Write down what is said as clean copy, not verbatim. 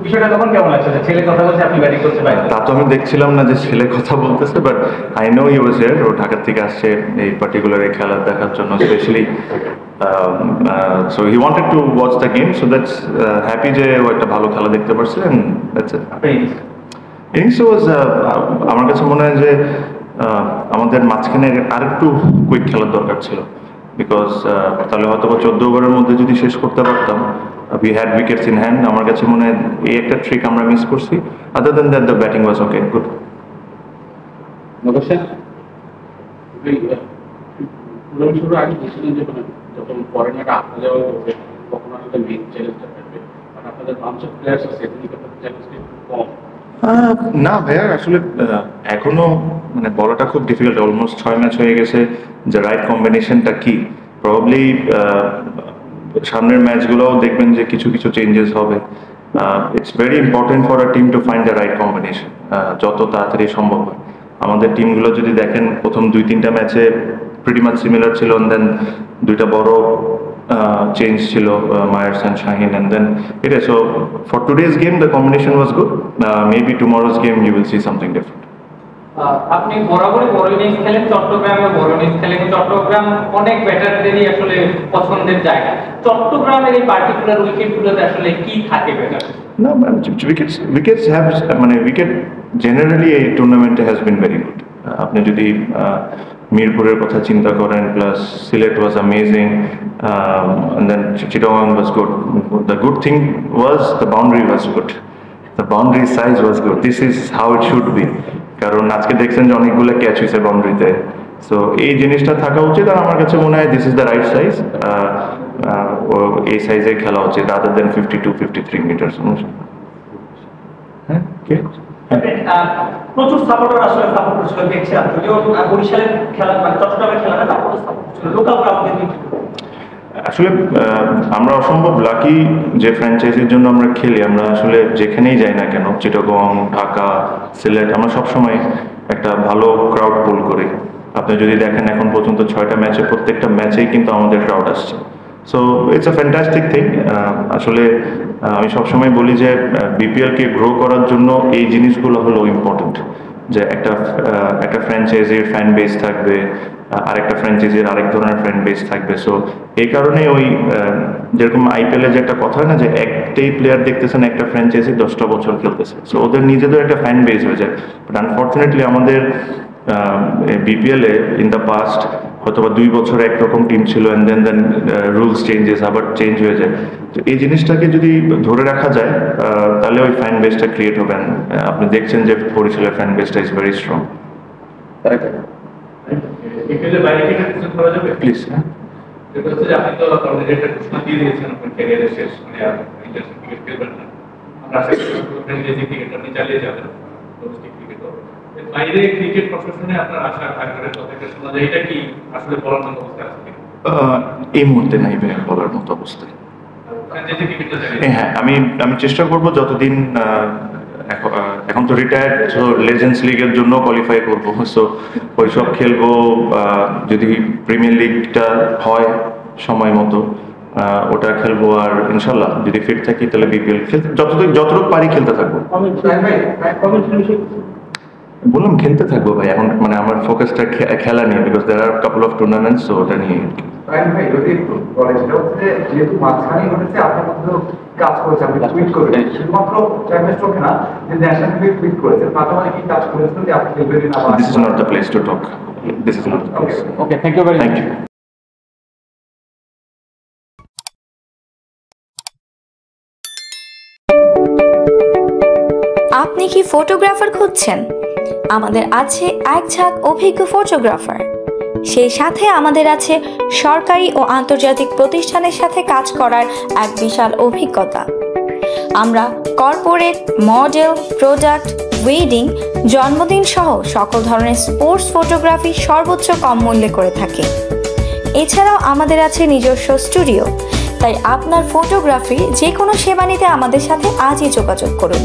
বিষয়টা তখন কেমন লাগছে যে ছেলে কথা বলছে আপনি ব্যাটিং করতে পারেন? তা তো আমি দেখছিলাম না যে ছেলে কথা বলতেছে, but I know he was here. ও ঢাকা থেকে আসছে এই পার্টিকুলার এই খেলা দেখার জন্য specially. So he wanted to watch the game, so that's happy যে ও একটা ভালো খেলা দেখতে পারছে। And that's it. Innings was, আমার কাছে মনে হয় যে আমাদের মাঝখানে আরেকটু কুইক খেলার দরকার ছিল, বিকজ তাহলে হয়তো 14 ওভারের মধ্যে যদি শেষ করতে পারতাম, we had wickets in hand. আমার কাছে মনে হয় এই একটা ট্রিক আমরা মিস করছি। Other than that the batting was okay, good. না ভাইয়া, আসলে এখনো মানে বলাটা খুব ডিফিকাল্ট। অলমোস্ট 6 ম্যাচ হয়ে গেছে, যে রাইট কম্বিনেশনটা কি প্রবাবলি সামনের ম্যাচগুলোও দেখবেন যে কিছু কিছু চেঞ্জেস হবে। It's very important for a team to find the right combination, যত তাড়াতাড়ি সম্ভব হয়। আমাদের টিমগুলো যদি দেখেন প্রথম 2-3টা ম্যাচে প্রিটি মাচ সিমিলার ছিল, দেন 2টা বড় চেঞ্জ ছিল, Myers and Shaheen, and then it is. So for today's game the combination was good. Maybe tomorrow's game you will see something different. আপনি বরাবরই বড় ইনিংস খেলেন, চট্টগ্রামে বড় ইনিংস খেলেন। চট্টগ্রাম অনেক ব্যাটারদেরই আসলে পছন্দের জায়গা। চট্টগ্রামের এই পার্টিকুলার উইকেটগুলোতে আসলে কি থাকে ব্যাটার? না, উইকেটস হ্যাভ, মানে উইকেট জেনারেলি এই টুর্নামেন্টে হ্যাজ বিন ভেরি গুড। আপনি যদি মিরপুরের কথা চিন্তা করেন, plus Sylhet was amazing, and then Chittagong was good. The good thing was the boundary was good. The boundary size was good. This is how it should be. কারণ আজকে দেখছেন যে অনেকগুলো ক্যাচ হয়েছে বাউন্ডারিতে। সো এই জিনিসটা থাকা উচিত, আর আমার কাছে মনে হয় this is the right size. এই সাইজে খেলা উচিত রাদার দেন 52-53 মিটার। হ্যাঁ, প্রচুর সাপোর্টার আসলে সাপোর্ট করছিল, দেখছিলাম। যদিও বরিশালের খেলা মানে চট্টগ্রামের খেলাটা তারপরে সাপোর্ট করছিল লোকাল ক্রাউডদের দিকে। আসলে আমরা অসম্ভব লাকি যে ফ্র্যাঞ্চাইজির জন্য আমরা খেলি। আমরা আসলে যেখানেই যাই না কেন, চিটাগং, ঢাকা, সিলেট, আমরা সবসময় একটা ভালো ক্রাউড পুল করি। আপনি যদি দেখেন এখন পর্যন্ত 6টা ম্যাচে প্রত্যেকটা ম্যাচেই কিন্তু আমাদের ক্রাউড আসছে। So it's a fantastic thing. আসলে আমি সবসময় বলি যে বিপিএলকে গ্রো করার জন্য এই জিনিসগুলো হলো ইম্পর্টেন্ট, যে একটা ফ্র্যাঞ্চাইজির ফ্যান বেস থাকবে, আরেকটা ফ্র্যাঞ্চাইজির আরেক ধরনের ফ্যান বেস থাকবে। সো এই কারণে ওই যেরকম আইপিএলে যে একটা কথা হয় না, যে একটাই প্লেয়ার দেখতেছেন একটা ফ্র্যাঞ্চাইজি 10টা বছর খেলতেছে, সো ওদের নিজেদের একটা ফ্যান বেস হয়ে যায়। বাট আনফর্চুনেটলি আমাদের বিপিএলে ইন দ্য পাস্ট হয়তো বা 2 বছর একরকম টিম ছিল, অ্যান্ড দেন রুলস চেঞ্জেস, আবার চেঞ্জ হয়ে যায়। তো এই জিনিসটাকে যদি ধরে রাখা যায় তাহলে ওই ফ্যান বেসটা ক্রিয়েট হবে। আপনি দেখছেন যে বরিশালের ফ্যান বেসটা ইজ ভেরি স্ট্রং। প্লিজ। আপনি তো অলরেডি একটা ঘোষণা দিয়ে দিয়েছেন আপনার ক্যারিয়ারের শেষ, মানে ইন্টারন্যাশনাল ক্রিকেট খেলবেন না। আমরা আশা করি ফ্রেন্ডলি ক্রিকেট আপনি চালিয়ে যাবেন, ডোমেস্টিক ক্রিকেটও। বাইরে ক্রিকেট প্রফেশনে আপনার আশা আকাঙ্ক্ষার কথা শোনা যায়, এটা কি আসলে বলার মতো অবস্থা আছে? এই মুহূর্তে নাই ভাই বলার মতো অবস্থায়। হ্যাঁ, আমি চেষ্টা করব যতদিন, এখন তো রিটায়ার্ড, সো লেজেন্ডস লিগের জন্য কোয়ালিফাই করবো। সো ওইসব খেলবো, যদি প্রিমিয়ার লিগটা হয় সময় মতো ওটা খেলবো, আর ইনশাল্লাহ যদি ফিট থাকি তাহলে বিপিএল খেলতে যতটুকু পারি খেলতে থাকবো। বললাম খেলতে থাকবো ভাই, এখন মানে আমার ফোকাসটা খেলা নিয়ে, because there are couple of tournaments, so ওটা নিয়ে। ভাই যদি একটু বলে, সেটা হচ্ছে যেহেতু মাঝখানে ঘটেছে, আপনার মধ্যে কাজ করেছে, আপনি টুইট করেছেন, শুধুমাত্র চ্যাম্পিয়ন্স ট্রফি না, যে ন্যাশনাল ক্রিকেট টুইট করেছেন, পাশাপাশি কি কাজ করেছেন যে আপনি খেলবেন না? This is not the place to talk. This is not the place. Okay, thank you very much. Thank you. আপনি কি ফটোগ্রাফার খুঁজছেন? আমাদের আছে এক ঝাঁক অভিজ্ঞ ফটোগ্রাফার। সেই সাথে আমাদের আছে সরকারি ও আন্তর্জাতিক প্রতিষ্ঠানের সাথে কাজ করার এক বিশাল অভিজ্ঞতা। আমরা কর্পোরেট, মডেল, প্রোডাক্ট, ওয়েডিং, জন্মদিন সহ সকল ধরনের স্পোর্টস ফটোগ্রাফি সর্বোচ্চ কম মূল্যে করে থাকি। এছাড়াও আমাদের আছে নিজস্ব স্টুডিও। তাই আপনার ফটোগ্রাফির যে কোনো সেবা নিতে আমাদের সাথে আজই যোগাযোগ করুন।